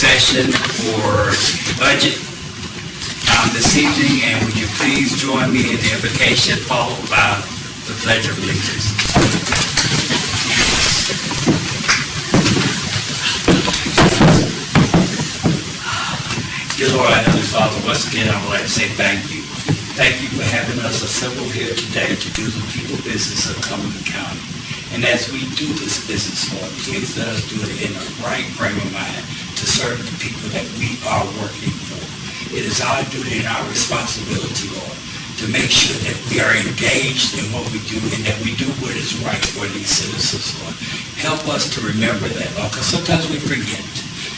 session for the budget this evening, and would you please join me in the invocation followed by the Pledge of Allegiance. Dear Lord, our Heavenly Father, once again I would like to say thank you. Thank you for having us assembled here today to do the people business of Cumberland County. And as we do this business, Lord, please let us do it in the right frame of mind to serve the people that we are working for. It is our duty and our responsibility, Lord, to make sure that we are engaged in what we do and that we do what is right for these citizens, Lord. Help us to remember that, Lord, because sometimes we forget.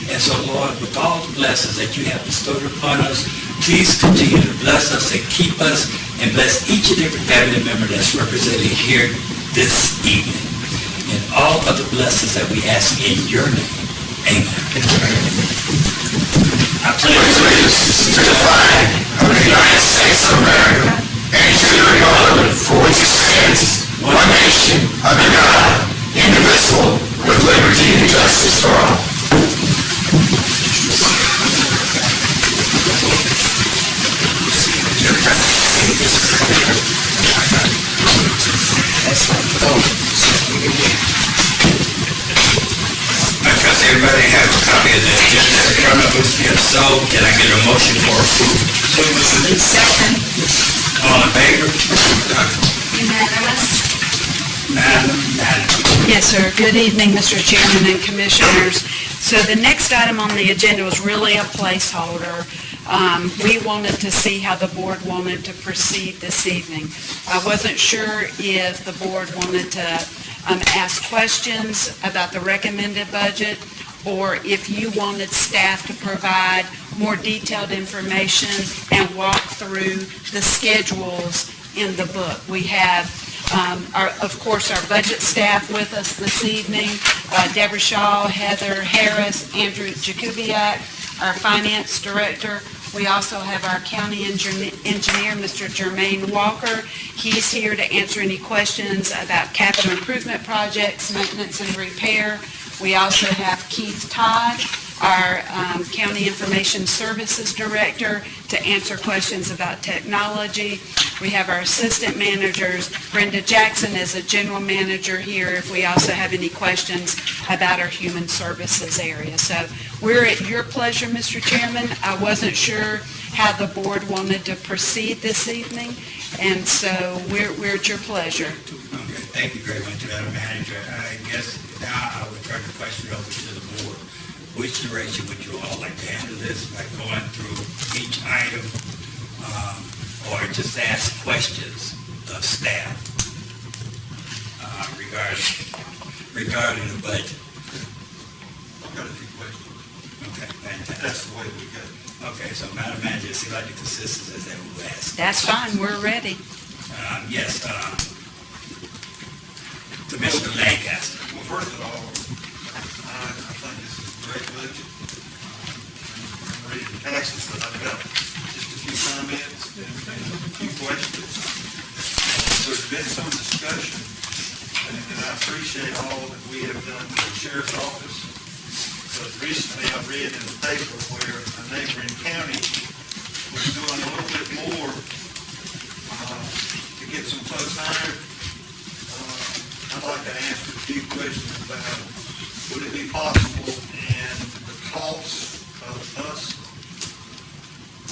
And so, Lord, with all the blessings that you have bestowed upon us, please continue to bless us and keep us and bless each and every family member that's represented here this evening. And all of the blessings that we ask in your name. Amen. I pledge allegiance to the flag of the United States of America and to the republic for which it stands, one nation, under God, indivisible, with liberty and justice for all. Does everybody have a copy of the agenda in front of us? If so, can I get a motion for approval? Second. All in favor? Unanimous. Madam. Yes, sir. Good evening, Mr. Chairman and Commissioners. So the next item on the agenda was really a placeholder. We wanted to see how the board wanted to proceed this evening. I wasn't sure if the board wanted to ask questions about the recommended budget, or if you wanted staff to provide more detailed information and walk through the schedules in the book. We have, of course, our budget staff with us this evening, Deborah Shaw, Heather Harris, Andrew Jakubiak, our finance director. We also have our county engineer, Mr. Jermaine Walker. He's here to answer any questions about capital improvement projects, maintenance and repair. We also have Keith Todd, our County Information Services Director, to answer questions about technology. We have our assistant managers. Brenda Jackson is a general manager here if we also have any questions about our human services area. So we're at your pleasure, Mr. Chairman. I wasn't sure how the board wanted to proceed this evening, and so we're at your pleasure. Okay, thank you very much, Madam Manager. I guess now I would turn the question over to the board. Which direction would you all like to handle this, by going through each item, or just ask questions of staff regarding the budget? I've got a few questions. Okay, fantastic. That's the way we go. Okay, so Madam Manager, it seems like the consensus is that we will ask. That's fine. We're ready. Yes, Commissioner Lancaster. Well, first of all, I think this is a great budget. I'm ready to pass it, but I've got just a few comments and a few questions. There's been some discussion, and I appreciate all that we have done with the sheriff's office. But recently I read in the paper where a neighboring county was doing a little bit more to get some folks hired. I'd like to ask a few questions about, would it be possible and the cost of us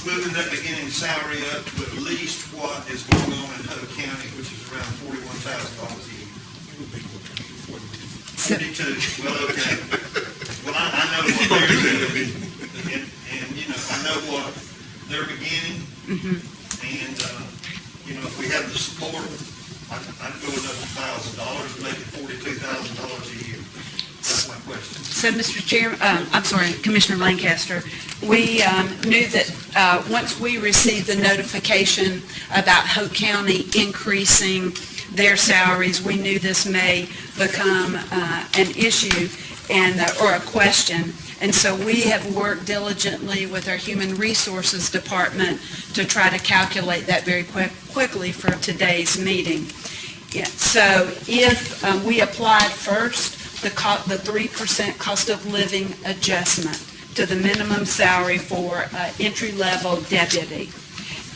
moving that beginning salary up to at least what is going on in Hope County, which is around $41,000 a year? 42, well, okay. Well, I know what they're doing, and, you know, I know what they're beginning, and, you know, if we have the support, I'd go another $1,000, make it $42,000 a year. That's my question. So, Mr. Chair, I'm sorry, Commissioner Lancaster, we knew that once we received the notification about Hope County increasing their salaries, we knew this may become an issue and or a question. And so we have worked diligently with our Human Resources Department to try to calculate that very quickly for today's meeting. Yeah, so if we applied first the 3% cost of living adjustment to the minimum salary for entry-level deputy.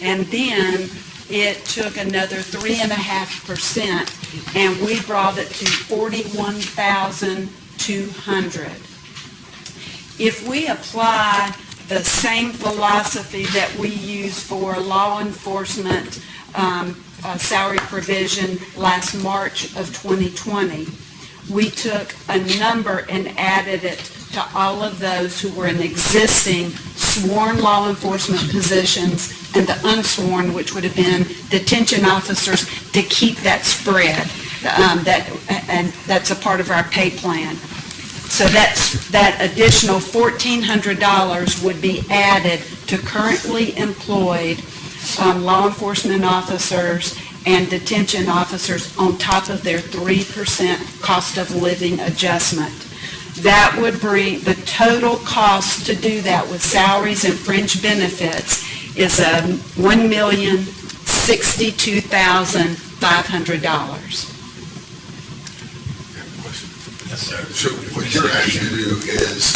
And then it took another 3.5%, and we brought it to $41,200. If we apply the same philosophy that we use for law enforcement salary provision last March of 2020, we took a number and added it to all of those who were in existing sworn law enforcement positions and the unsworn, which would have been detention officers, to keep that spread. And that's a part of our pay plan. So that additional $1,400 would be added to currently employed law enforcement officers and detention officers on top of their 3% cost of living adjustment. That would bring the total cost to do that with salaries and fringe benefits is $1,062,500. Yes, sir. So what you're asking to do is,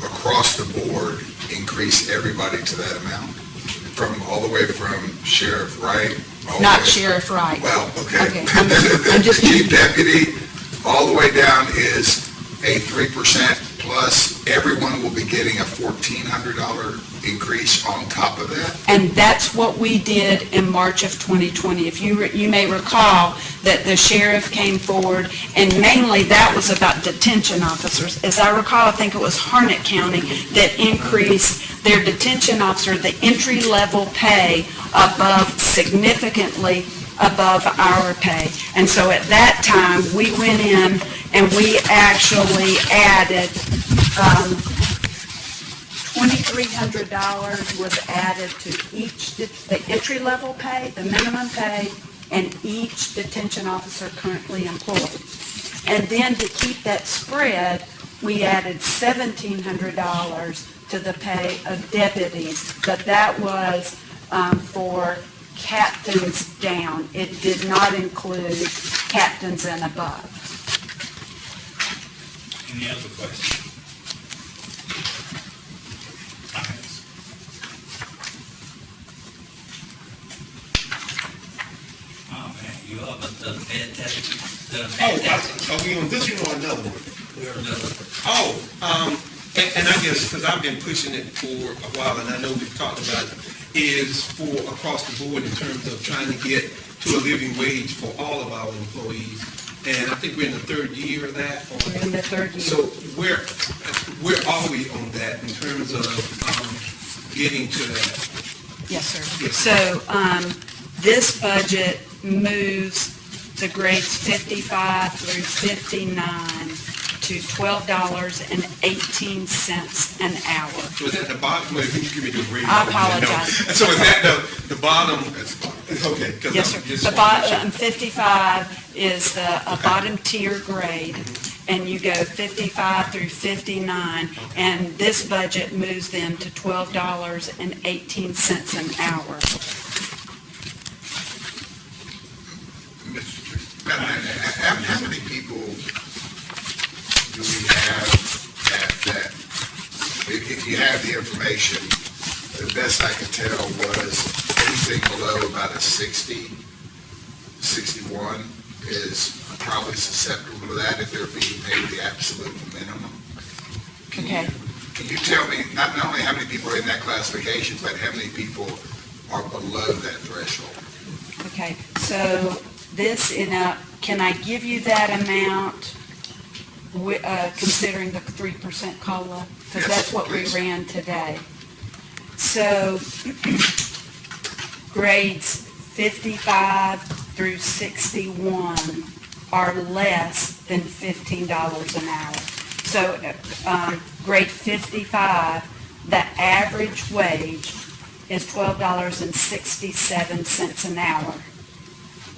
across the board, increase everybody to that amount? All the way from Sheriff Wright? Not Sheriff Wright. Well, okay. Okay, I'm just. The Chief Deputy, all the way down is a 3% plus, everyone will be getting a $1,400 increase on top of that? And that's what we did in March of 2020. If you may recall that the sheriff came forward, and mainly that was about detention officers. As I recall, I think it was Harnett County that increased their detention officer, the entry-level pay significantly above our pay. And so at that time, we went in and we actually added $2,300 was added to each, the entry-level pay, the minimum pay, and each detention officer currently employed. And then to keep that spread, we added $1,700 to the pay of deputies, but that was for captains down. It did not include captains and above. Any other questions? Oh, man, you all have done fantastic. Are we on this one or another one? We're another. And I guess, because I've been pushing it for a while, and I know we've talked about it, is for across the board in terms of trying to get to a living wage for all of our employees. And I think we're in the third year of that. We're in the third year. So where are we on that in terms of getting to that? Yes, sir. Yes. So this budget moves the grades 55 through 59 to $12.18 an hour. So is that the bottom? Wait, can you give me the grade? I apologize. So is that the bottom? Okay. Yes, sir. The bottom 55 is the bottom tier grade, and you go 55 through 59, and this budget moves them to $12.18 an hour. How many people do we have that, if you have the information, the best I could tell was anything below about a 60, 61 is probably susceptible to that if they're being paid the absolute minimum. Okay. Can you tell me, not only how many people are in that classification, but how many people are below that threshold? Okay, so this, can I give you that amount considering the 3% COLA? Because Yes, that's what we please. ran today. So grades 55 through 61 are less than $15 an hour. So grade 55, the average wage is $12.67 an hour.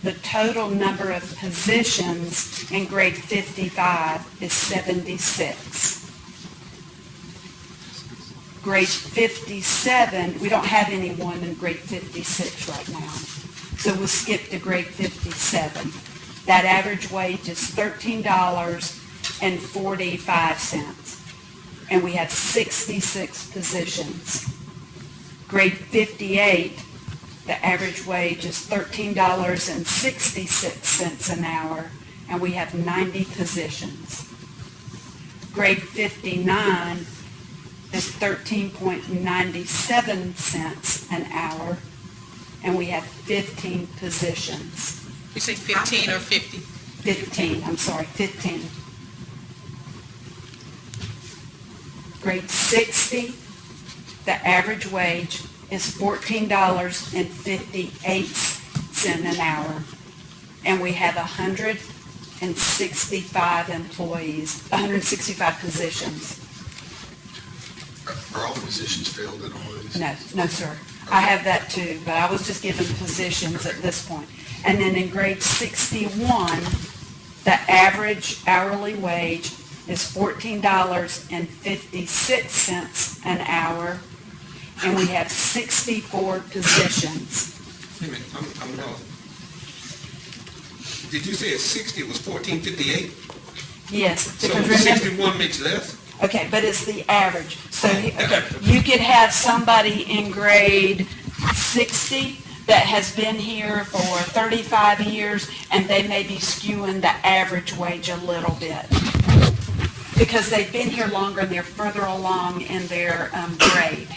The total number of positions in grade 55 is 76. Grade 57, we don't have anyone in grade 56 right now. So we'll skip to grade 57. That average wage is $13.45. and we had 66 positions. Grade 58, the average wage is $13.66 an hour, and we have 90 positions. Grade 59 is 13.97 cents an hour, and we have 15 positions. You say 15 or 50? 15. Grade 60, the average wage is $14.58 an hour, and we have 165 employees, 165 positions. Are all the positions filled in all of these? No, sir. I have that too, but I was just given positions at this point. And then in grade 61, the average hourly wage is $14.56 an hour, and we have 64 positions. Wait a minute, I'm lost. Did you say at 60 it was 14.58? Yes, So because remember, 61 makes less? okay, but it's the average. So, okay, you could have somebody in grade 60 that has been here for 35 years, and they may be skewing the average wage a little bit. Because they've been here longer and they're further along in their grade.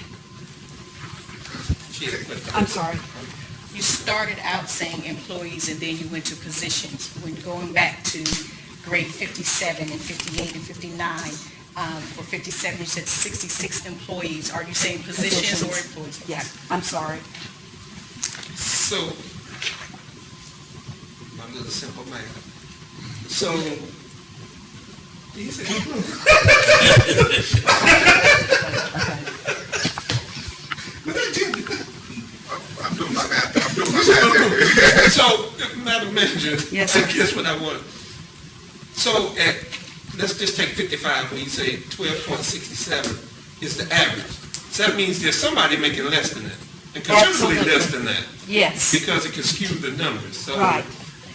I'm sorry. You started out saying employees and then you went to positions. When going back to grade 57 and 58 and 59, for 57 you said 66 employees. Are you saying positions or employees? Yeah, I'm sorry. So, my little simple math. So, you said, I'm doing my math there. so, Madam Manager, Yes, sir. guess what I want? So, let's just take 55, when you say 12.67 is the average. So that means there's somebody making less than that, and considerably Absolutely. less than that, Yes, because it can skew the numbers, so. right.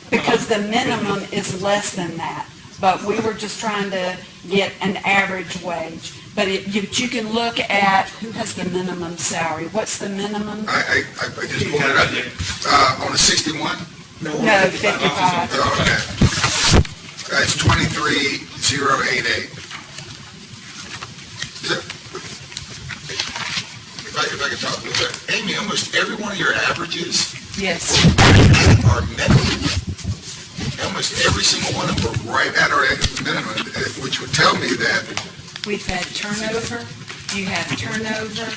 Because the minimum is less than that. But we were just trying to get an average wage. But you can look at, who has the minimum salary? What's the minimum? I just pulled it up. On a 61? No, 55. Oh, okay. That's 23,088. If I could talk a little bit. Amy, almost every one of your averages Yes, are minimum. Almost every single one of them are right at our minimum, which would tell me that we've had turnover, you have turnover,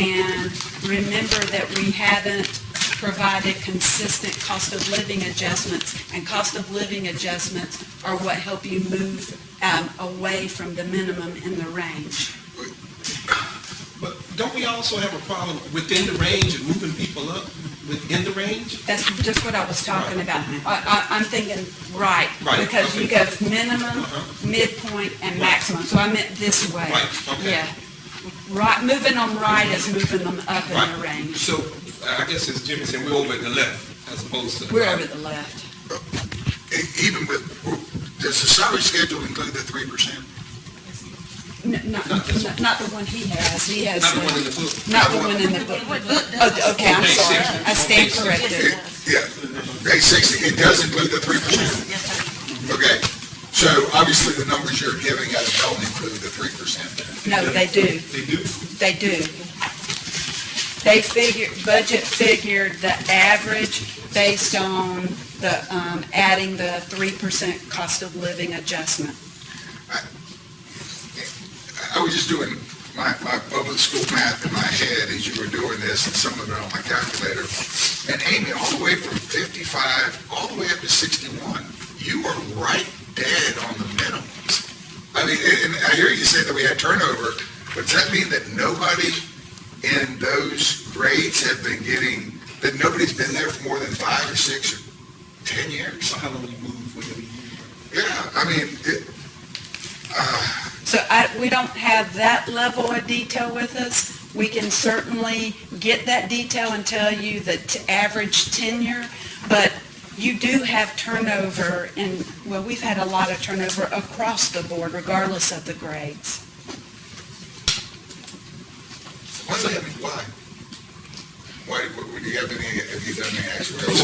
and remember that we haven't provided consistent cost of living adjustments, and cost of living adjustments are what help you move away from the minimum in the range. But don't we also have a problem within the range and moving people up within the range? That's just what I was talking about. I'm thinking right, Right, because you okay. go minimum, midpoint, and maximum, so I meant this way. Right, okay. Yeah. Right, moving them right is moving them up in the Right. range. So, I guess as Jimmy said, we're over at the left as opposed to the We're right. over the left. even with, does the salary schedule include the 3%? Not the one he has. He has. Not the one in the book. Not the one in the book. Oh, okay, I'm Page sorry. 60. I stand Page 60. corrected. Yeah, page 60, it does include the 3%? Okay, so obviously the numbers you're giving us don't include the 3%. No, they do. They do? They do. They budget figured the average based on the, adding the 3% cost of living adjustment. I was just doing my public school math in my head as you were doing this, and some of it on my calculator. And Amy, all the way from 55, all the way up to 61, you are right dead on the minimums. I mean, and I hear you say that we had turnover, but does that mean that nobody in those grades have been getting, that nobody's been there for more than 5 or 6 or 10 years? So how long you move for every year? Yeah, I mean, So we don't have that level of detail with us. We can certainly get that detail and tell you the average tenure, but you do have turnover, and, well, we've had a lot of turnover across the board, regardless of the grades. Why? Why, do you have done any actuarial work?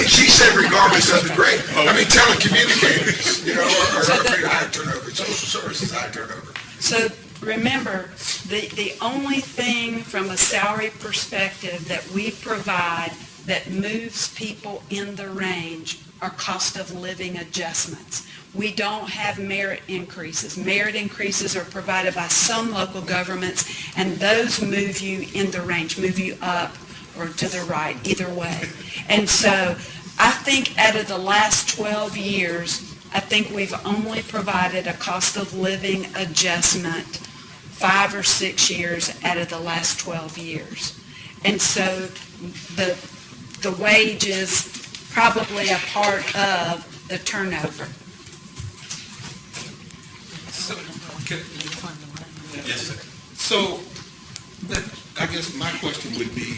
She said regardless of the grade. I mean, telecommunicators, or pretty high turnover, social services high turnover. So remember, the only thing from a salary perspective that we provide that moves people in the range are cost of living adjustments. We don't have merit increases. Merit increases are provided by some local governments, and those move you in the range, move you up or to the right, either way. And so I think out of the last 12 years, I think we've only provided a cost of living adjustment 5 or 6 years out of the last 12 years. And so the wage is probably a part of the turnover. So, okay. Yes, sir. So, I guess my question would be,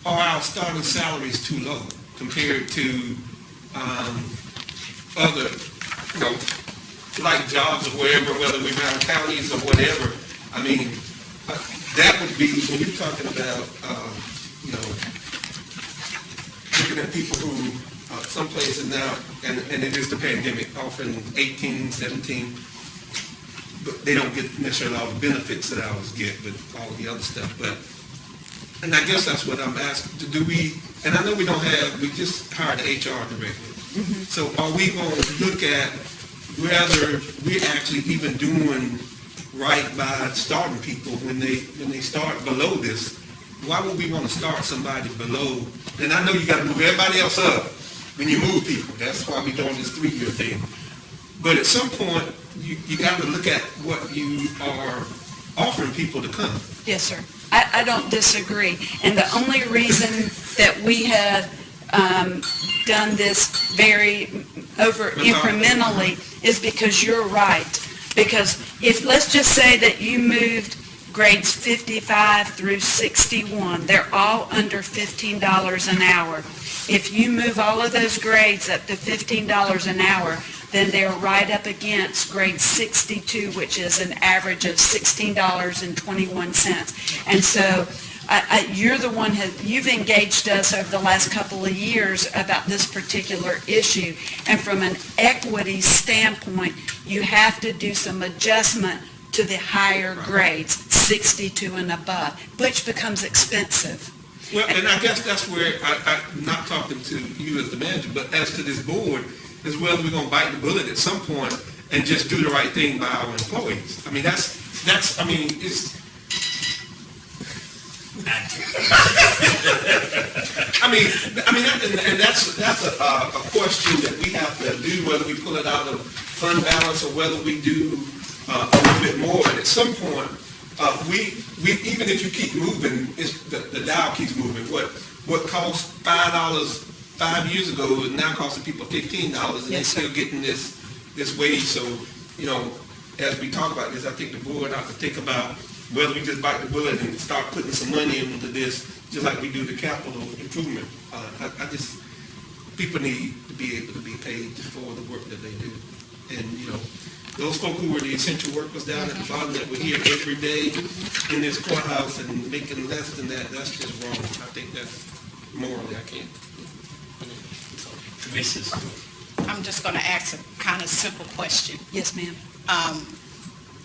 are our starting salaries too low compared to other, like jobs or wherever, whether we're around counties or whatever? I mean, that would be, when you're talking about, looking at people who, some places now, and it is the pandemic, often 18, 17, but they don't get necessarily all the benefits that ours get, but all the other stuff. But, and I guess that's what I'm asking. Do we, and I know we just hired the HR director. Mm-hmm. So are we going to look at whether we're actually even doing right by starting people when they start below this? Why would we want to start somebody below? And I know you got to move everybody else up when you move people. That's why we're doing this 3-year thing. But at some point, you got to look at what you are offering people to come. Yes, sir. I don't disagree. And the only reason that we have done this very incrementally is because you're right. Because if, let's just say that you moved grades 55 through 61, they're all under $15 an hour. If you move all of those grades up to $15 an hour, then they're right up against grade 62, which is an average of $16.21. And so you're the one you've engaged us over the last couple of years about this particular issue. And from an equity standpoint, you have to do some adjustment to the higher grades, 62 and above, which becomes expensive. Well, and I guess that's where I'm not talking to you as the manager, but as to this board, is whether we're going to bite the bullet at some point and just do the right thing by our employees. I mean, it's, and that's a question that we have to do, whether we pull it out of fund balance or whether we do a little bit more. And at some point, we even if you keep moving, the dial keeps moving. What cost $5 5 years ago is now costing people $15, and they're still getting this wage. So, as we talk about this, I think the board ought to think about whether we just bite the bullet and start putting some money into this, just like we do the capital improvement. People need to be able to be paid for the work that they do. And, those folk who were the essential workers down at the bottom that were here every day in this courthouse and making less than that, that's just wrong. I think that's morally, I can't. Commissioners. I'm just going to ask a kind of simple question. Yes, ma'am.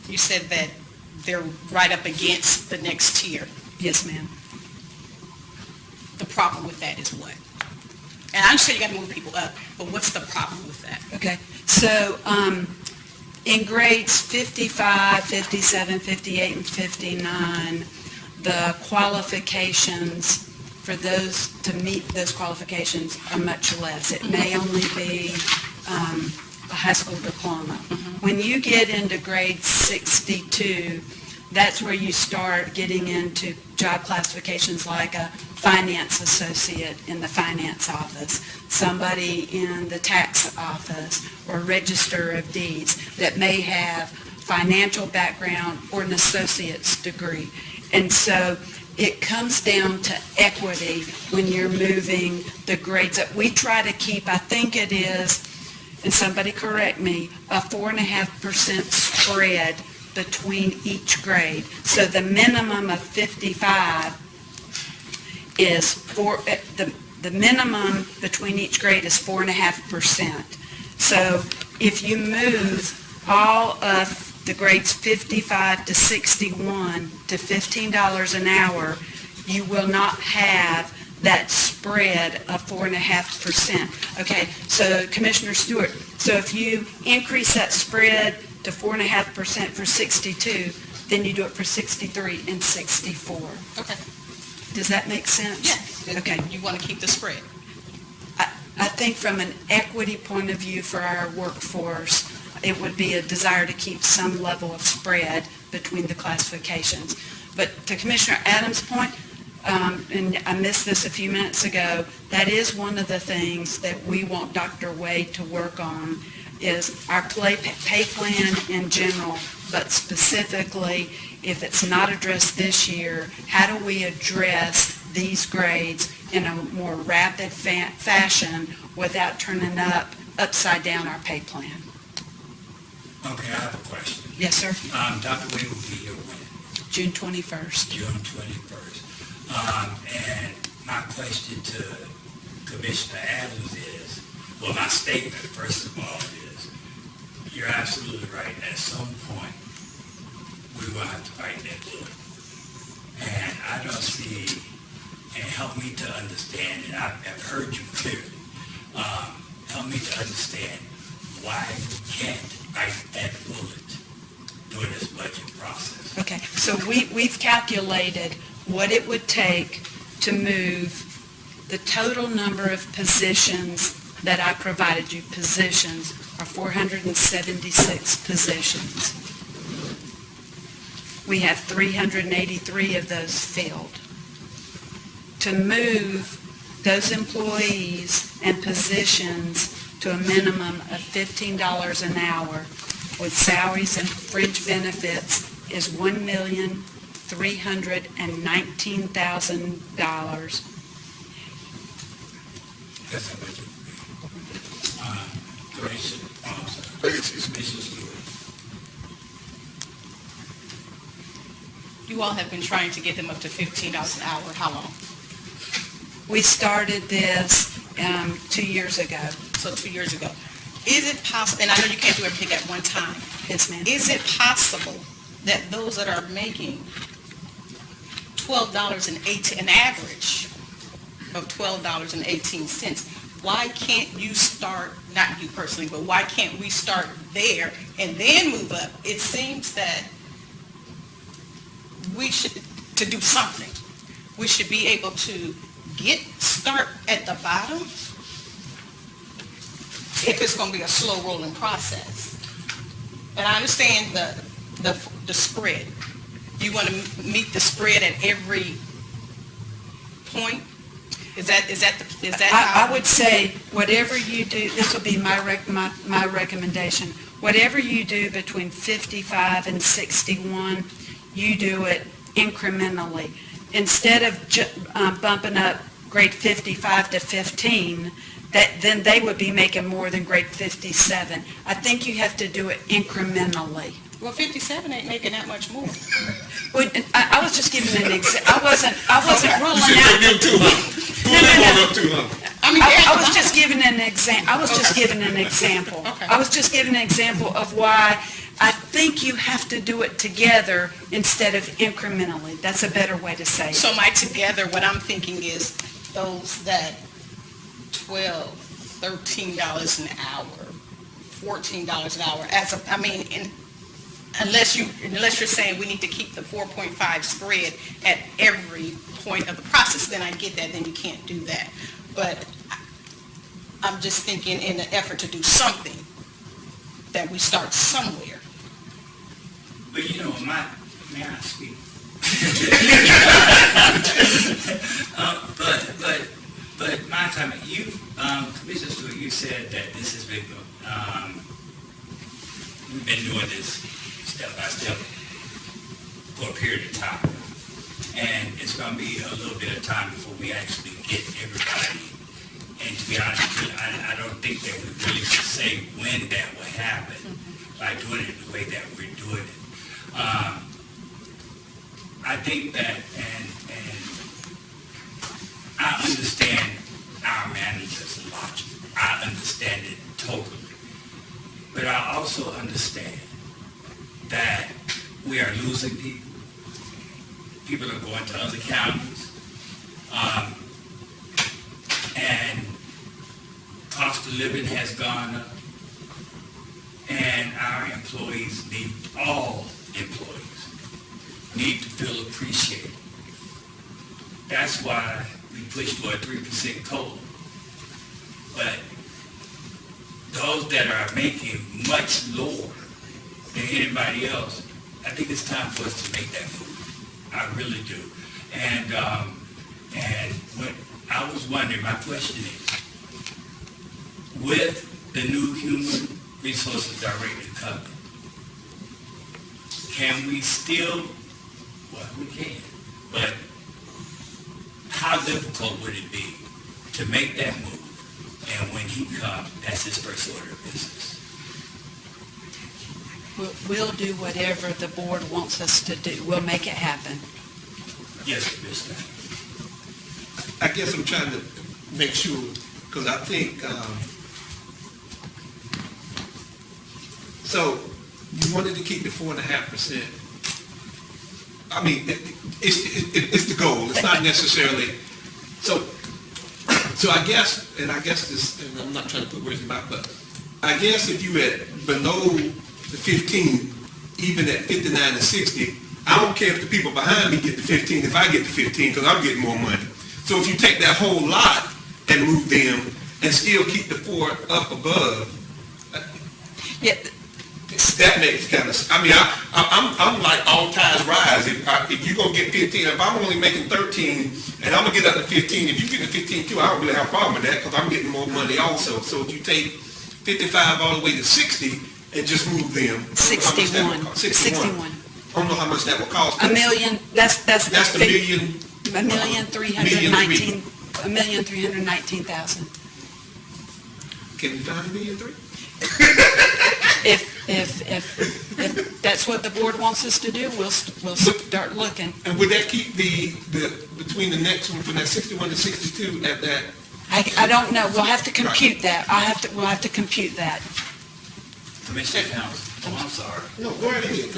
You said that they're right up against the next tier. Yes, ma'am. The problem with that is what? And I understand you got to move people up, but what's the problem with that? Okay. So in grades 55, 57, 58, and 59, the qualifications for those to meet those qualifications are much less. It may only be a high school diploma. Mm-hmm. When you get into grade 62, that's where you start getting into job classifications like a finance associate in the finance office, somebody in the tax office, or register of deeds that may have financial background or an associate's degree. And so it comes down to equity when you're moving the grades up. We try to keep, I think it is, and somebody correct me, a 4.5% spread between each grade. So the minimum of 55 is the minimum between each grade is 4.5%. So if you move all of the grades 55 to 61 to $15 an hour, you will not have that spread of 4.5%. Okay, so Commissioner Stewart, so if you increase that spread to 4.5% for 62, then you do it for 63 and 64. Okay. Does that make sense? Yes. Okay. You want to keep the spread. I think from an equity point of view for our workforce, it would be a desire to keep some level of spread between the classifications. But to Commissioner Adams' point, and I missed this a few minutes ago, that is one of the things that we want Dr. Wade to work on, is our pay plan in general, but specifically, if it's not addressed this year, how do we address these grades in a more rapid fashion without turning upside down our pay plan? Okay, I have a question. Yes, sir. Dr. Wade will be here when? June 21st. June 21st. And my question to Commissioner Adams is, well, my statement, first of all, is, you're absolutely right. At some point, we will have to bite that bullet. And I don't see, and help me to understand, and I've heard you clearly, help me to understand why we can't bite that bullet during this budget process. Okay, so we've calculated what it would take to move the total number of positions that I provided you. Positions are 476 positions. We have 383 of those filled. To move those employees and positions to a minimum of $15 an hour with salaries and fringe benefits is $1,319,000. That's how much it would be. Commissioner Stewart. You all have been trying to get them up to $15 an hour. How long? We started this 2 years ago. So 2 years ago. Is it possible, and I know you can't do everything at one time, Yes, ma'am. is it possible that those that are making $12.18, an average of $12.18, why can't you start, not you personally, but why can't we start there and then move up? It seems that we should, to do something, we should be able to start at the bottom if it's going to be a slow rolling process. And I understand the spread. You want to meet the spread at every point? Is that how? I would say, whatever you do, this will be my recommendation. Whatever you do between 55 and 61, you do it incrementally. Instead of bumping up grade 55 to 15, then they would be making more than grade 57. I think you have to do it incrementally. Well, 57 ain't making that much more. Well, I was just giving an example. I wasn't ruling You out. shouldn't give too long. Hold up too long. I mean, I was just giving an example. I was just giving an example. Okay. I was just giving an example of why I think you have to do it together instead of incrementally. That's a better way to say it. So my together, what I'm thinking is those that $12, $13 an hour, $14 an hour, unless you're saying we need to keep the 4.5 spread at every point of the process, then I get that, then you can't do that. But I'm just thinking in an effort to do something, that we start somewhere. But may I speak? But my time, Commissioner Stewart, you said that this has been, we've been doing this step by step for a period of time. And it's going to be a little bit of time before we actually get everybody. And to be honest with you, I don't think that we really can say when that will happen by doing it the way that we're doing it. I think that, and I understand our manager's logic. I understand it totally. But I also understand that we are losing people. People are going to other counties. And cost of living has gone up. And our employees need, all employees, need to feel appreciated. That's why we push for a 3% COLA. But those that are making much lower than anybody else, I think it's time for us to make that move. I really do. And when I was wondering, my question is, with the new Human Resources Director coming, can we still, well, we can, but how difficult would it be to make that move? And when he comes, that's his first order of business. We'll do whatever the board wants us to do. We'll make it happen. Yes, Commissioner. I guess I'm trying to make sure, because I think, so you wanted to keep the 4.5%. I mean, it's the goal. It's not necessarily, so I guess this, and I'm not trying to put words in my mouth, but I guess if you at below the 15, even at 59 and 60, I don't care if the people behind me get the 15, if I get the 15, because I'm getting more money. So if you take that whole lot and move them and still keep the 4 up above, Yeah, that makes kind of, I mean, I'm like all tides rise. If you're going to get 15, if I'm only making 13 and I'm going to get up to 15, if you get to 15 too, I don't really have a problem with that because I'm getting more money also. So if you take 55 all the way to 60 and just move them. 61. I don't know how much that will cost. $1 million, that's the $1,319,000. $1,319,000. Can we find $1,300,000? If that's what the board wants us to do, we'll start looking. And would that keep the between the next one, from that 61 to 62 at that? I don't know. We'll have to compute that. We'll have to compute that. Commissioner Towns, oh, I'm sorry. No, go right ahead.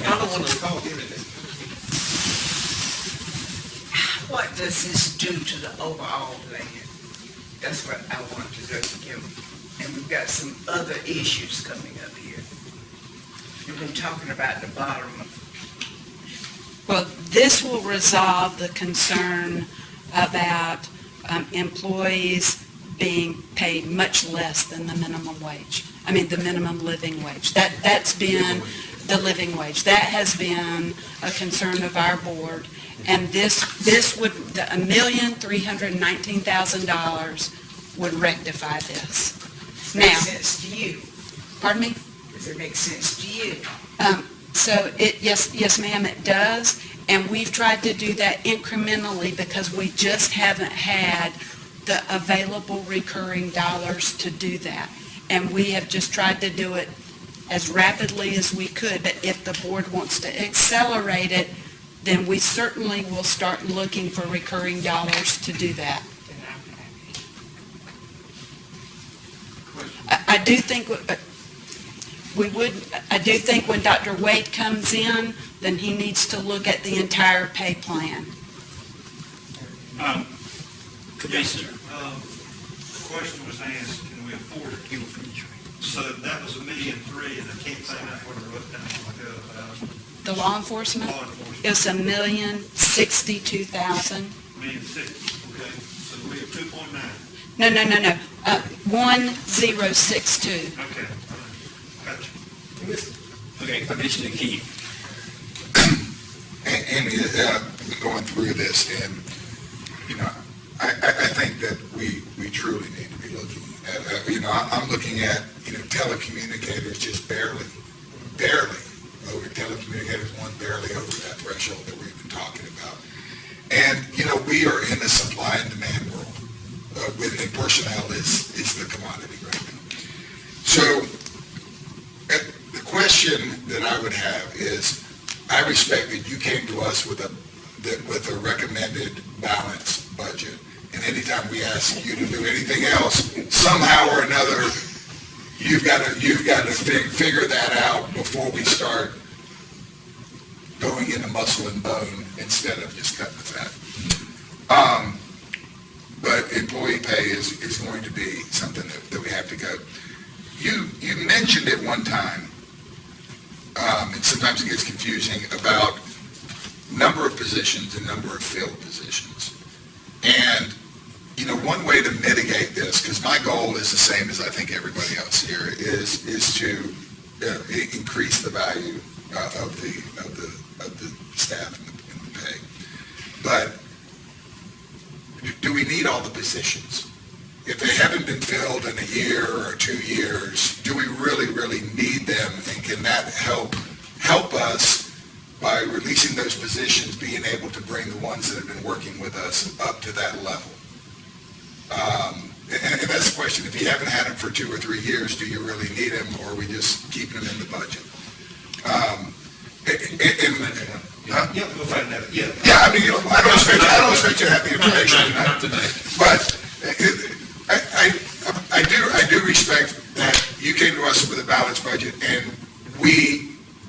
I don't want to call anything. What does this do to the overall plan? That's what I want to go to Kim. And we've got some other issues coming up here. We've been talking about the bottom of. Well, this will resolve the concern about employees being paid much less than the minimum wage. I mean, the minimum living wage. That's been the living wage. That has been a concern of our board. And this would, the $1,319,000 would rectify this. Now, Makes sense to you. pardon me? Does it make sense to you? Yes, ma'am, it does. And we've tried to do that incrementally because we just haven't had the available recurring dollars to do that. And we have just tried to do it as rapidly as we could. But if the board wants to accelerate it, then we certainly will start looking for recurring dollars to do that. I do think when Dr. Wade comes in, then he needs to look at the entire pay plan. Commissioner. The question was asked, can we afford it? So that was $1.3 million, and I can't say that what I wrote down like The law enforcement, law enforcement. it was $1,062,000. $1.6 million, okay, so we have 2.9. No, 1062. Okay, all right, gotcha. Okay, Commissioner Keith. Amy, going through this, and, you know, I think that we truly need to be looking at, I'm looking at, telecommunicators just barely over, telecommunicators one barely over that threshold that we've been talking about. And, we are in a supply and demand world, and personnel is the commodity right now. So, the question that I would have is, I respect that you came to us with a recommended balanced budget. And anytime we ask you to do anything else, somehow or another, you've got to figure that out before we start going into muscle and bone instead of just cutting the fat. But employee pay is going to be something that we have to go. You mentioned it one time, and sometimes it gets confusing, about number of positions and number of filled positions. And, you know, one way to mitigate this, because my goal is the same as I think everybody else here, is to increase the value of the staff and the pay. But do we need all the positions? If they haven't been filled in a year or 2 years, do we really need them? And can that help us by releasing those positions, being able to bring the ones that have been working with us up to that level? And that's the question. If you haven't had them for 2 or 3 years, do you really need them, or are we just keeping them in the budget? Yeah, we'll find that, yeah. Yeah, I mean, I don't expect you to have the information Not today. But I do respect that you came to us with a balanced budget, and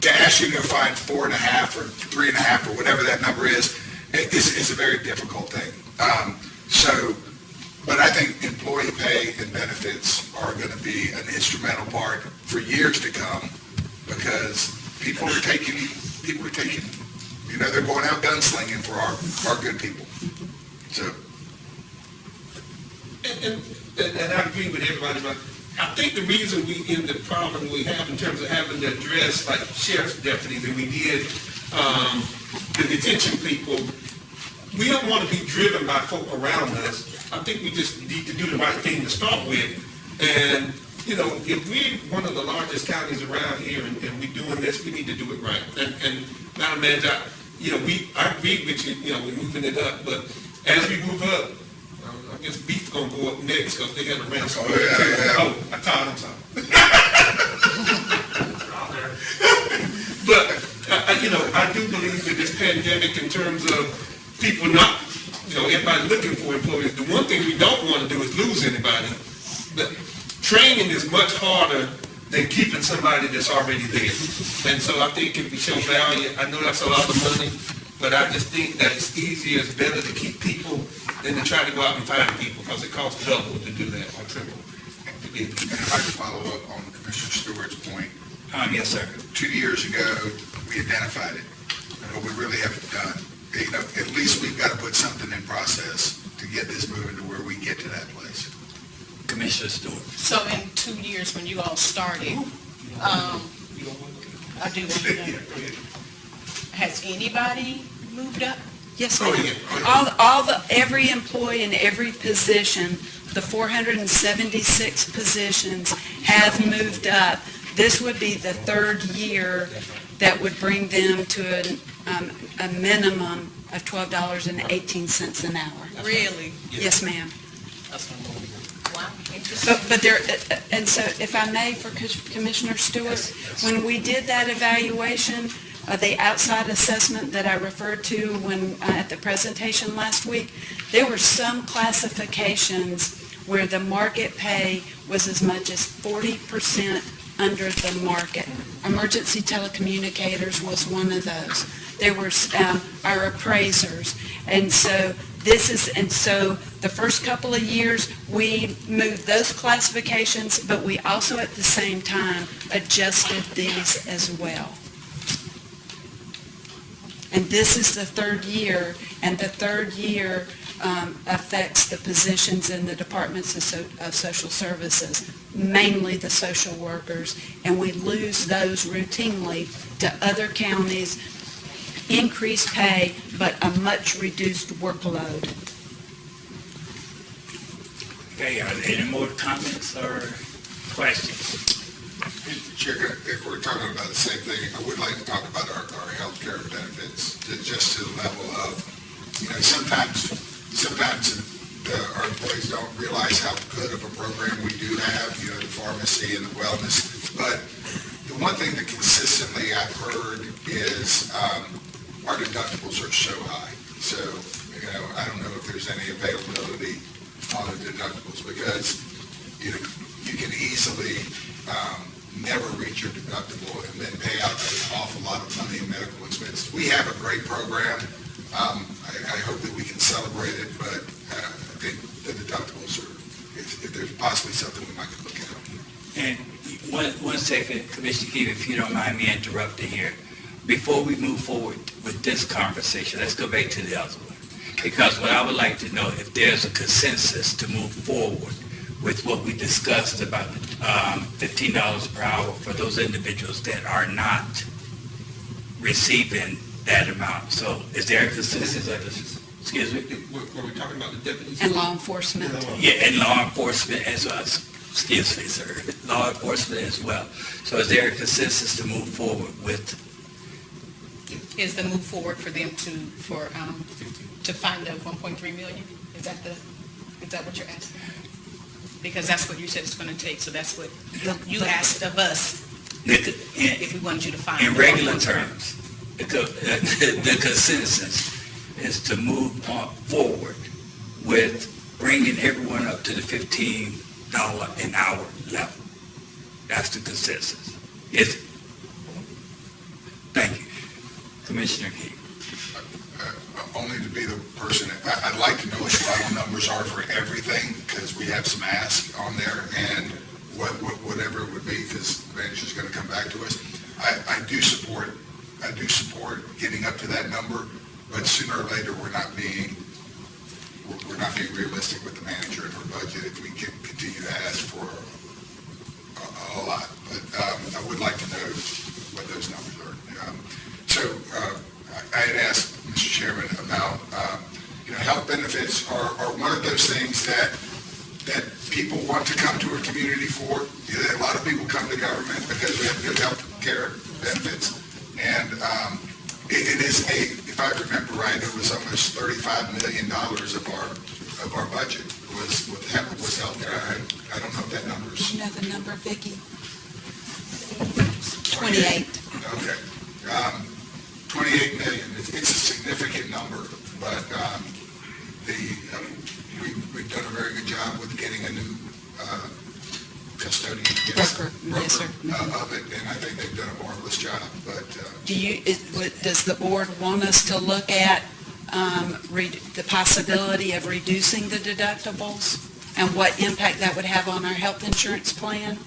to ask you to find 4.5 or 3.5 or whatever that number is a very difficult thing. But I think employee pay and benefits are going to be an instrumental part for years to come, because people are taking, you know, they're going out gunslinging for our good people. So. And I agree with everybody, but I think the reason we in the problem we have in terms of having to address like sheriff's deputies, and we did the detention people, we don't want to be driven by folk around us. I think we just need to do the right thing to start with. And, you know, if we're one of the largest counties around here and we're doing this, we need to do it right. And Madam Manager, I agree with you, we're moving it up, but as we move up, I guess beef's gonna go up next because they got a ransom. Oh, I caught him, sorry. But, I do believe that this pandemic, in terms of people not, everybody looking for employees, the one thing we don't want to do is lose anybody. But training is much harder than keeping somebody that's already there. And so I think if we show value, I know that's a lot of money, but I just think that it's easier, it's better to keep people than to try to go out and find people, because it costs double to do that, or triple. And if I could follow up on Commissioner Stewart's point. Yes, sir. 2 years ago, we identified it, but we really haven't done. At least we've got to put something in process to get this moving to where we get to that place. Commissioner Stewart. So in 2 years, when you all started, I do want to know, has anybody moved up? Yes, Oh, ma'am. yeah. Every employee in every position, the 476 positions have moved up. This would be the third year that would bring them to a minimum of $12.18 an hour. Really? Yes, ma'am. Wow, interesting. But there, and so if I may, for Commissioner Stewart, when we did that evaluation, the outside assessment that I referred to at the presentation last week, there were some classifications where the market pay was as much as 40% under the market. Emergency telecommunicators was one of those. There were our appraisers. And so the first couple of years, we moved those classifications, but we also at the same time adjusted these as well. And this is the third year, and the third year affects the positions in the departments of social services, mainly the social workers, and we lose those routinely to other counties, increased pay, but a much reduced workload. Okay, are there any more comments or questions? Chair, if we're talking about the same thing, I would like to talk about our health care benefits, just to the level of, sometimes our employees don't realize how good of a program we do have, the pharmacy and the wellness. But the one one thing that consistently I've heard is our deductibles are so high. So, I don't know if there's any availability on the deductibles because, you can easily never reach your deductible and then pay out an awful lot of money in medical expenses. We have a great program. I hope that we can celebrate it, but I think the deductibles are, if there's possibly something we might could look at. And one second, Commissioner Keefe, if you don't mind me interrupting here. Before we move forward with this conversation, let's go back to the other one. Because what I would like to know, if there's a consensus to move forward with what we discussed about $15 per hour for those individuals that are not receiving that amount. So is there a consensus? Excuse me? Were we talking about the deputies? And law enforcement. Yeah, and law enforcement as well. Excuse me, sir. Law enforcement as well. So is there a consensus to move forward with? Is the move forward for them to find the 1.3 million? Is that what you're asking? Because that's what you said it's going to take, so that's what you asked of us, if we wanted you to find. In regular terms, the consensus is to move on forward with bringing everyone up to the $15 an hour level. That's the consensus. Is it? Thank you. Commissioner Key. Only to be the person, I'd like to know what the final numbers are for everything, because we have some ask on there, and whatever it would be, because the manager's going to come back to us. I do support getting up to that number, but sooner or later, we're not being realistic with the manager and her budget if we can continue to ask for a lot. But I would like to know what those numbers are. I had asked Mr. Chairman about, health benefits are one of those things that people want to come to a community for. A lot of people come to government because we have good health care benefits. And it is if I remember right, it was almost $35 million of our budget was health care. I don't know if that number's. You know the number, Vicki? 28. Okay. 28 million. It's a significant number, but we've done a very good job with getting a new custodian. Broker. Yes, sir. Of it, and I think they've done a marvelous job. But Does the board want us to look at the possibility of reducing the deductibles and what impact that would have on our health insurance plan?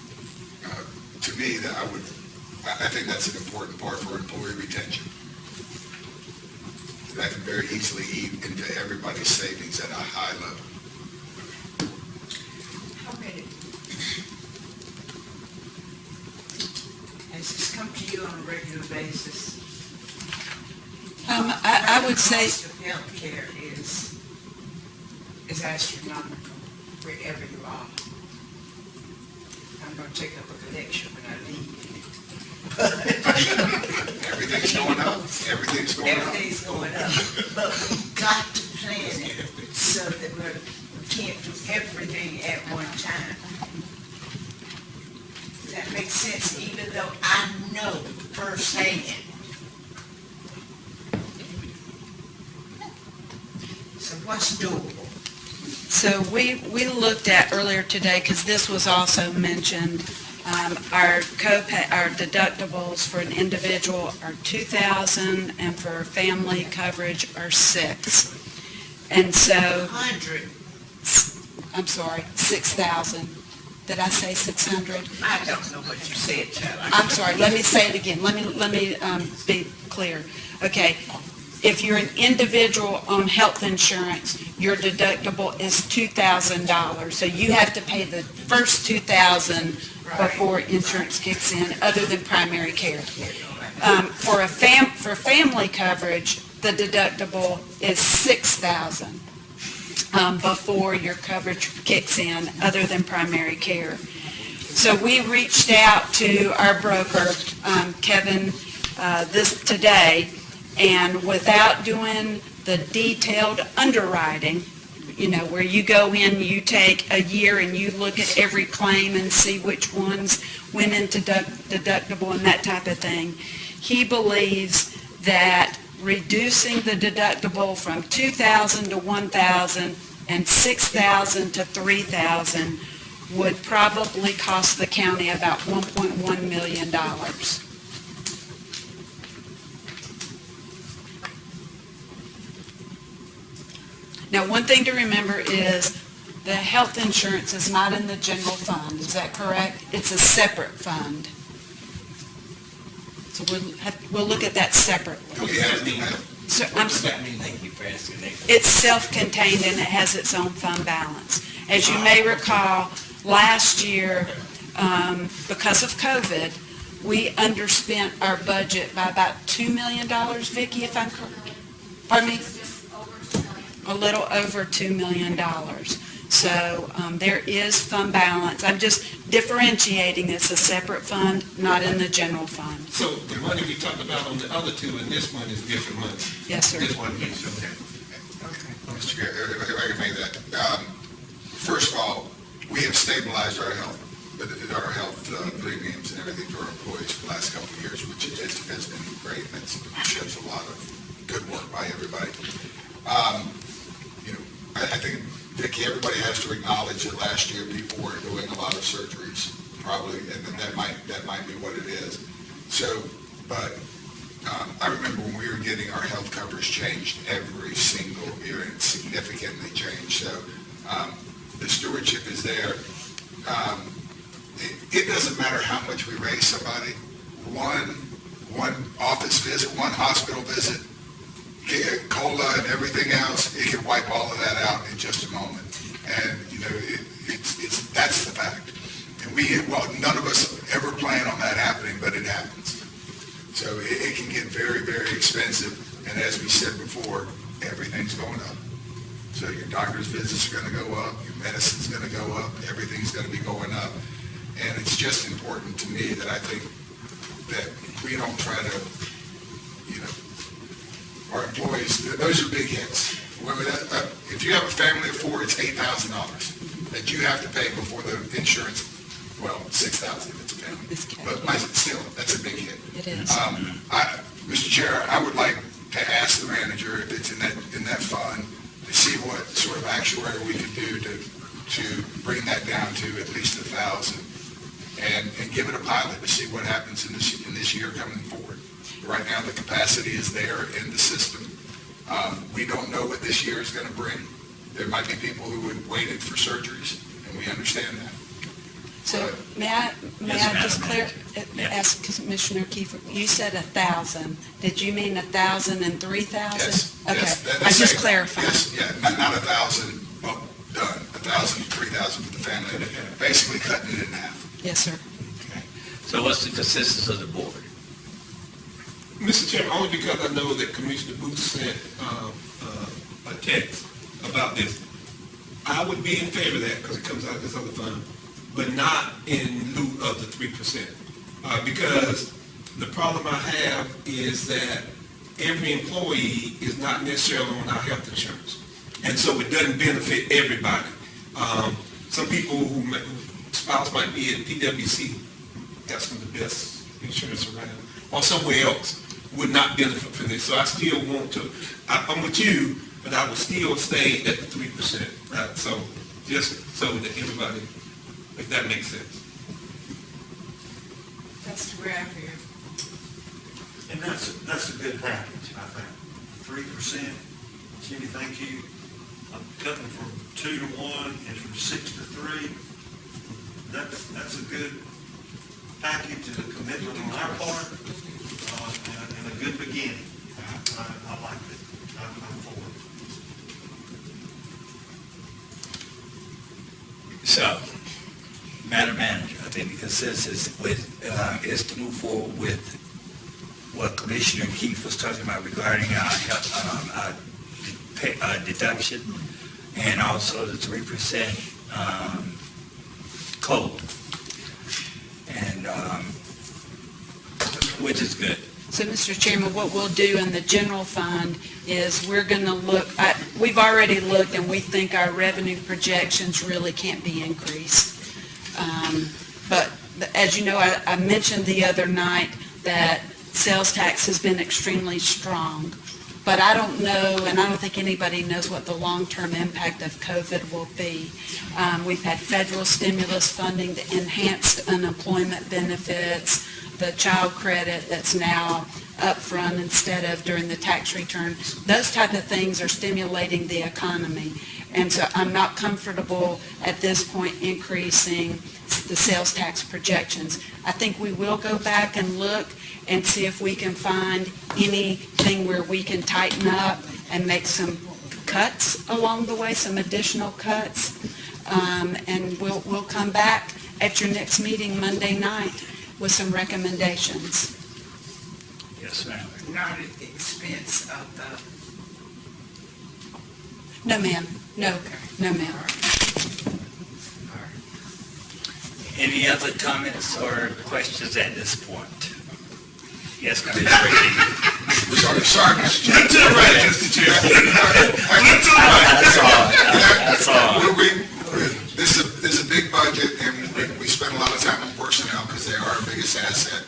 to me, I think that's an important part for employee retention. That can very easily eat into everybody's savings at a high level. How many? Has this come to you on a regular basis? I would say, The cost of healthcare is astronomical wherever you are. I'm going to take up a collection when I leave. Everything's going up. Everything's going up. Everything's going up. But we've got to plan it so that we can't do everything at one time. That makes sense, even though I know firsthand. So what's doable? so we looked at earlier today, because this was also mentioned, our deductibles for an individual are $2,000 and for family coverage are $6,000. And so, 100, I'm sorry, $6,000. Did I say 600? I don't know what you said, Charlie. I'm sorry, let me say it again. Let me be clear. Okay, if you're an individual on health insurance, your deductible is $2,000. So you have to pay the first $2,000 before insurance kicks in, other than primary care. For family coverage, the deductible is $6,000 before your coverage kicks in, other than primary care. So we reached out to our broker, Kevin, today, and without doing the detailed underwriting, where you go in, you take a year and you look at every claim and see which ones went into deductible and that type of thing. He believes that reducing the deductible from $2,000 to $1,000 and $6,000 to $3,000 would probably cost the county about $1.1 million. Now, one thing to remember is the health insurance is not in the general fund. Is that correct? It's a separate fund. So we'll look at that separately. So, Thank you for asking that. it's self-contained and it has its own fund balance. As you may recall, last year, because of COVID, we underspent our budget by about $2 million, Vicki, if I'm correct. Pardon me? A little over $2 million. So there is fund balance. I'm just differentiating this a separate fund, not in the general fund. So the money we talked about on the other two and this one is different money. Yes, sir. This one is, okay. Mr. Chair, if I can make that, first of all, we have stabilized our health premiums and everything to our employees for the last couple of years, which has been great, and it shows a lot of good work by everybody. I think, Vicki, everybody has to acknowledge that last year people were doing a lot of surgeries, probably, and that might be what it is. So, but I remember when we were getting our health coverage changed every single year, and significantly changed. So the stewardship is there. It doesn't matter how much we raise somebody. One office visit, one hospital visit, COLA and everything else, it can wipe all of that out in just a moment. And, that's the fact. And none of us ever plan on that happening, but it happens. So it can get very, very expensive. And as we said before, everything's going up. So your doctor's visits are going to go up, your medicine's going to go up, everything's going to be going up. And it's just important to me that I think that we don't try to, our employees, those are big hits. If you have a family of four, it's $8,000 that you have to pay before the insurance, well, $6,000 if it's a family. But still, that's a big hit. It is. Mr. Chair, I would like to ask the manager if it's in that fund to see what sort of actuary we could do to bring that down to at least 1,000 and give it a pilot to see what happens in this year coming forward. Right now, the capacity is there in the system. We don't know what this year is going to bring. There might be people who would waited for surgeries, and we understand that. So may I just ask Commissioner Kiefer, you said 1,000. Did you mean 1,000 and 3,000? Yes. Okay, Yes, I just clarified. Yes, yeah, not 1,000, well, done, 1,000, 3,000 for the family, basically cutting it in half. Yes, sir. So what's the consensus of the board? Mr. Chairman, only because I know that Commissioner Booth sent a text about this. I would be in favor of that because it comes out of this other fund, but not in lieu of the 3%. Because the problem I have is that every employee is not necessarily on our health insurance. And so it doesn't benefit everybody. Some people whose spouse might be at PwC, that's some of the best insurance around, or somewhere else, would not benefit from this. So I still want to, I'm with you, but I would still stay at the 3%. Right? So just so that everybody, if that makes sense. That's where I'm here. And that's a good package, I think. 3%, Cindy, thank you. I'm cutting from 2 to 1 and from 6 to 3. That's a good package and a commitment on our part, and a good beginning. I like it. I'm for it. So, Madam Manager, I think the consensus is to move forward with what Commissioner Keefe was talking about regarding our deduction and also the 3% code, and which is good. So, Mr. Chairman, what we'll do in the general fund is we're going to look, we've already looked and we think our revenue projections really can't be increased. But as you know, I mentioned the other night that sales tax has been extremely strong. But I don't know, and I don't think anybody knows what the long-term impact of COVID will be. We've had federal stimulus funding, the enhanced unemployment benefits, the child credit that's now upfront instead of during the tax return. Those type of things are stimulating the economy. And so I'm not comfortable at this point increasing the sales tax projections. I think we will go back and look and see if we can find anything where we can tighten up and make some cuts along the way, some additional cuts. And we'll come back at your next meeting Monday night with some recommendations. Yes, ma'am. Not at the expense of the, No, ma'am. No, ma'am. Any other comments or questions at this point? Yes, Commissioner Brady. Sorry, Mr. Chairman. Look to the right, Mr. Chairman. Look to the right. That's all. This is a big budget, and we spend a lot of time on personnel because they are our biggest asset.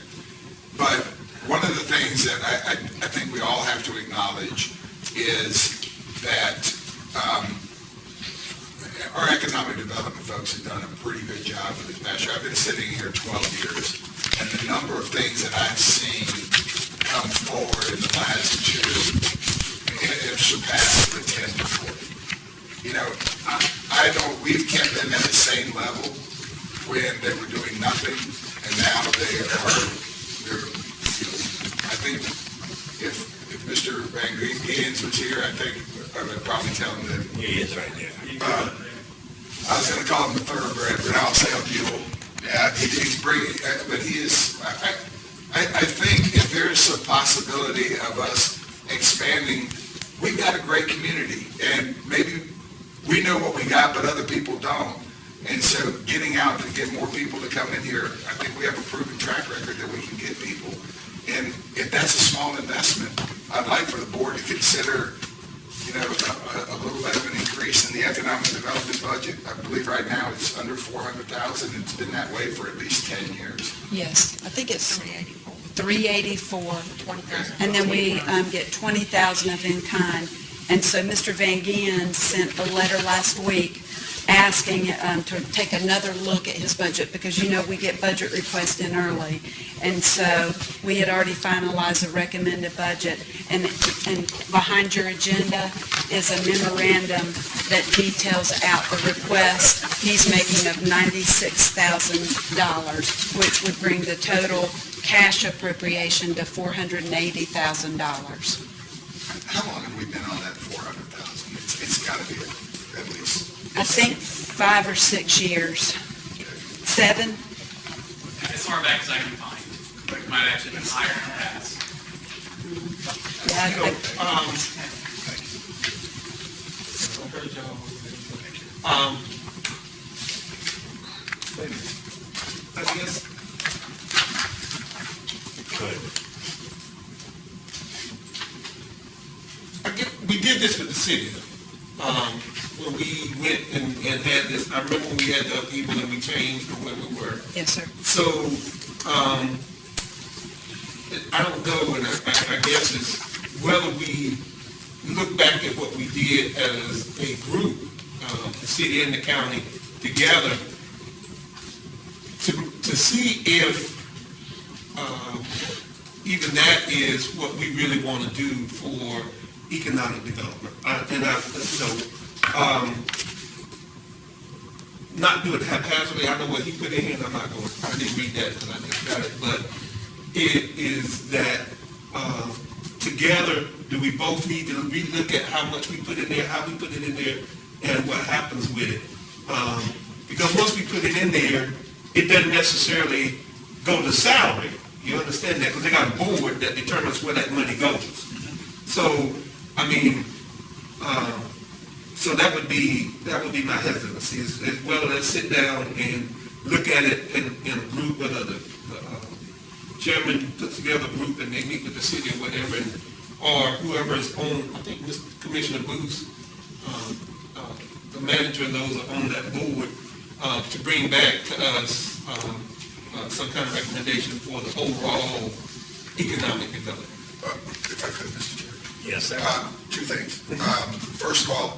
But one of the things that I think we all have to acknowledge is that our economic development folks have done a pretty good job with this past year. I've been sitting here 12 years, and the number of things that I've seen come forward in the last two have surpassed the 10 before. You know, we've kept them at the same level when they were doing nothing, and now they're I think if Mr. Van Gaines was here, I think I would probably tell him that. He is right there. I was going to call him a thoroughbred, but I'll say a mule. Yeah, he's bringing, but he is, I think if there's a possibility of us expanding, we've got a great community, and maybe we know what we got, but other people don't. And so getting out to get more people to come in here, I think we have a proven track record that we can get people. And if that's a small investment, I'd like for the board to consider, a little bit of an increase in the economic development budget. I believe right now it's under 400,000. It's been that way for at least 10 years. Yes, I think it's 384. And then we get 20,000 of in-kind. And so Mr. Van Gien sent a letter last week asking to take another look at his budget because, we get budget requests in early. And so we had already finalized a recommended budget. And behind your agenda is a memorandum that details out the request he's making of $96,000, which would bring the total cash appropriation to $480,000. How long have we been on that 400,000? It's got to be at least. I think 5 or 6 years. 7? As far back as I can find. It might have actually been higher in the past. Yeah, I think- I guess, we did this with the city. When we went and had this, I remember when we had the people and we changed from where we were. Yes, sir. So, I don't know, and I guess it's whether we look back at what we did as a group, the city and the county together, to see if even that is what we really want to do for economic development. Not do it haphazardly. I know what he put in here, and I didn't read that because I didn't got it, but it is that together, do we both need to relook at how much we put in there, how we put it in there, and what happens with it? Because once we put it in there, it doesn't necessarily go to salary. You understand that? Because they got a board that determines where that money goes. So, so that would be my hesitancy, as well as sit down and look at it in a group, whether the chairman puts together a group and they meet with the city or whatever, or whoever is on, I think Mr. Commissioner Booth, the manager and those are on that board, to bring back to us, some kind of recommendation for the overall economic development. If I could, Mr. Chair. Yes, sir. Two things. First of all,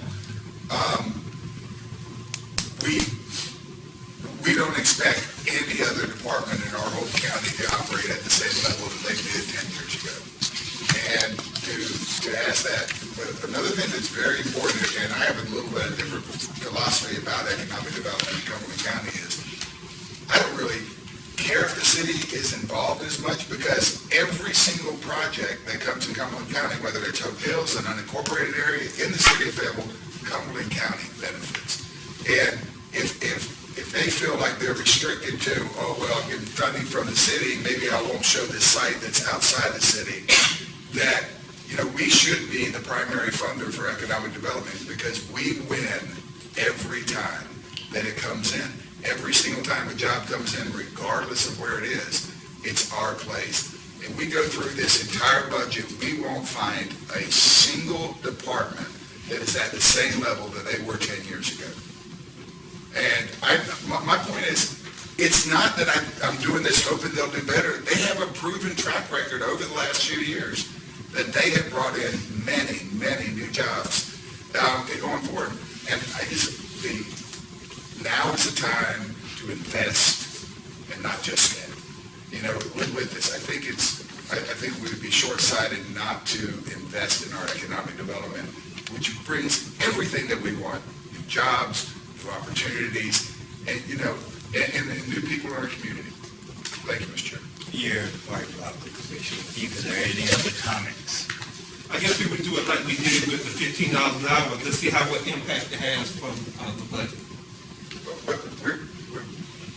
we don't expect any other department in our whole county to operate at the same level that they did 10 years ago. And to ask that, but another thing that's very important, and I have a little bit of different philosophy about economic development in Cumberland County, is I don't really care if the city is involved as much, because every single project that comes in Cumberland County, whether it's hotels, an unincorporated area in the city of Fayetteville, Cumberland County benefits. And if they feel like they're restricted to, oh, well, I'm getting funding from the city, maybe I won't show this site that's outside the city, that, we should be the primary funder for economic development, because we win every time that it comes in. Every single time a job comes in, regardless of where it is, it's our place. And we go through this entire budget, we won't find a single department that is at the same level that they were 10 years ago. And my point is, it's not that I'm doing this hoping they'll do better. They have a proven track record over the last few years that they have brought in many, many new jobs going forward. And I just think now is the time to invest and not just spend. With this, I think we would be short-sighted not to invest in our economic development, which brings everything that we want: new jobs, new opportunities, and new people in our community. Thank you, Mr. Chairman. You're quite welcome, Commissioner. Is there any other comments? I guess we would do it like we did with the $15 an hour, to see what impact it has from the budget. But we're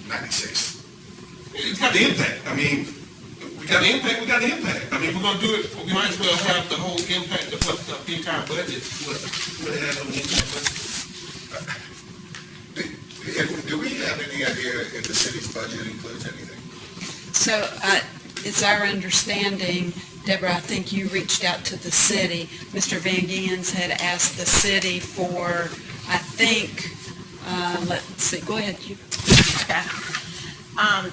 96. It's got the impact. I mean, we got the impact, we got the impact. I mean, if we're gonna do it, we might as well have the whole impact of what the entire budget, what it has on the entire budget. Do we have any idea if the city's budget includes anything? So it's our understanding, Deborah, I think you reached out to the city. Mr. Van Giens had asked the city for, I think, let's see, go ahead. Okay.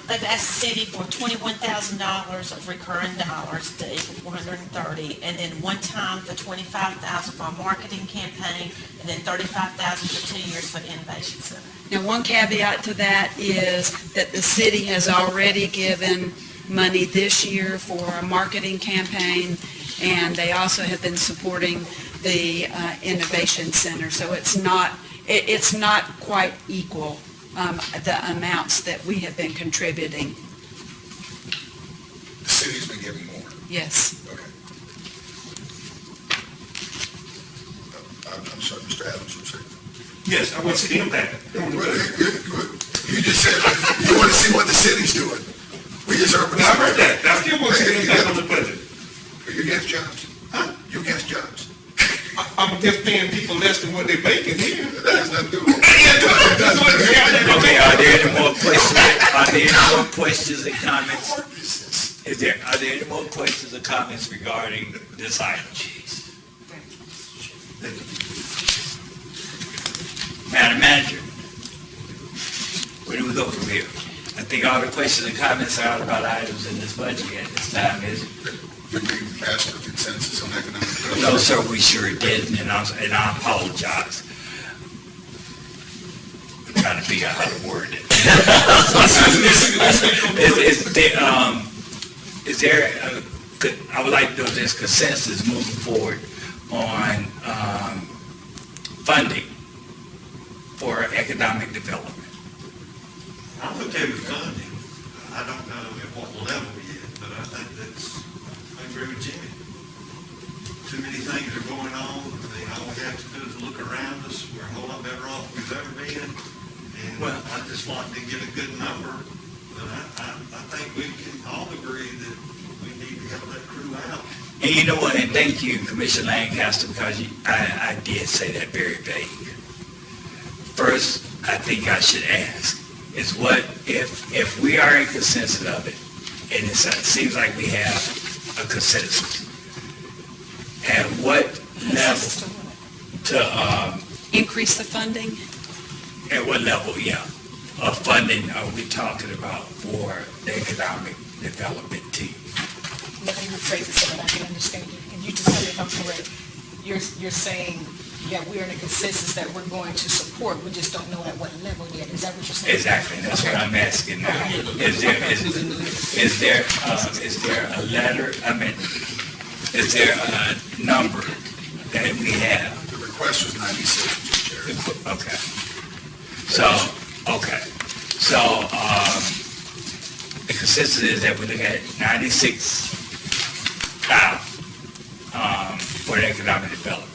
They've asked the city for $21,000 of recurring dollars to equal $430, and then one time for $25,000 for a marketing campaign, and then $35,000 for 2 years for the Innovation Center. Now, one caveat to that is that the city has already given money this year for a marketing campaign, and they also have been supporting the Innovation Center. So it's not quite equal, the amounts that we have been contributing. The city's been giving more. Yes. Okay. I'm sorry, Mr. Adams, you said. Yes, I want to see the impact. You just said you want to see what the city's doing. We just heard. I heard that. I still want to see the impact on the budget. Are you against jobs? Huh? You against jobs? I'm just paying people less than what they're making here. That has nothing to do with it. Okay, are there any more questions? Are there any more questions and comments? Are there any more questions or comments regarding this item? Madam Manager, where do we go from here? I think all the questions and comments are out about items in this budget at this time, is it? Did we ask for consensus on economic development? No, sir, we sure didn't, and I apologize. I'm trying to figure out how to word it. I would like to know if there's consensus moving forward on funding for economic development. I'm okay with funding. I don't know at what level yet, but I think I agree with Jimmy. Too many things are going on. I mean, all we have to do is look around us. We're a whole lot better off than we've ever been. And I'd just like to get a good number. But I think we can all agree that we need to help that crew out. And you know what, and thank you, Commissioner Lancaster, because I did say that very vague. First, I think I should ask, is what, if we are in consensus of it, and it seems like we have a consensus. At what level Increase the funding? at what level, of funding are we talking about for the economic development team? Let me rephrase it so that I can understand you. And you just tell me if I'm correct. You're saying that we're in a consensus that we're going to support, we just don't know at what level yet. Is that what you're saying? Exactly, that's what I'm asking now. Is there a letter, is there a number that we have? The request was 96, Mr. Chair. Okay. So, the consensus is that we're looking at 96,000, for the economic development.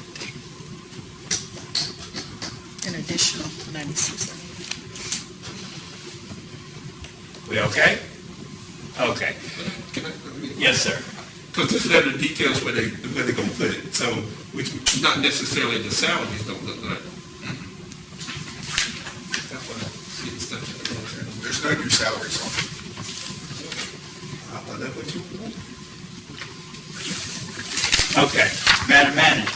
An additional 96. We okay? Okay. Can I- Yes, sir. Because this is the details where they're gonna put it, so, which not necessarily the salaries don't look like. That's what I see the stuff. There's no new salaries on it. I thought that's what you wanted. Okay. Madam Manager,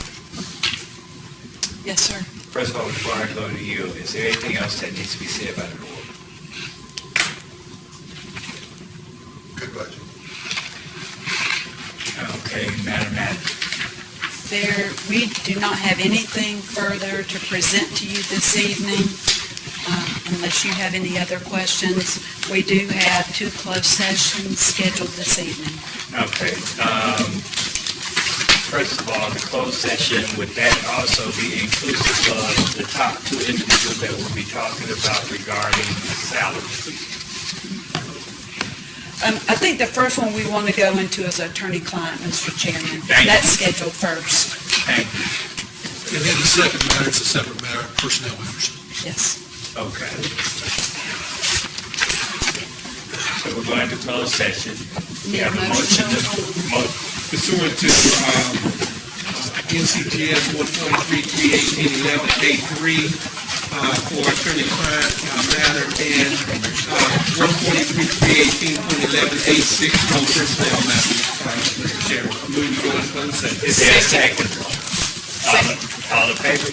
Yes, sir. first of all, before I go to you, is there anything else that needs to be said by the board? Good budget. Okay, Madam Manager. We do not have anything further to present to you this evening, unless you have any other questions. We do have 2 closed sessions scheduled this evening. Okay, first of all, the closed session, would that also be inclusive of the top 2 individuals that we'll be talking about regarding salaries? I think the first one we want to go into is attorney-client, Mr. Chairman. Thank you. That's scheduled first. Thank you. And then the second matter is a separate matter, personnel matters. Yes. Okay. So we're going to closed session. We have a motion Pursuant to, NCGS 143-318-11A3, for attorney-client matter, and 143-318-11A6 for personnel matter. Mr. Chairman, move to go into closed session. Is there a second? All in favor?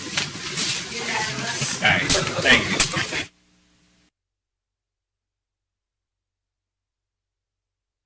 All right, thank you.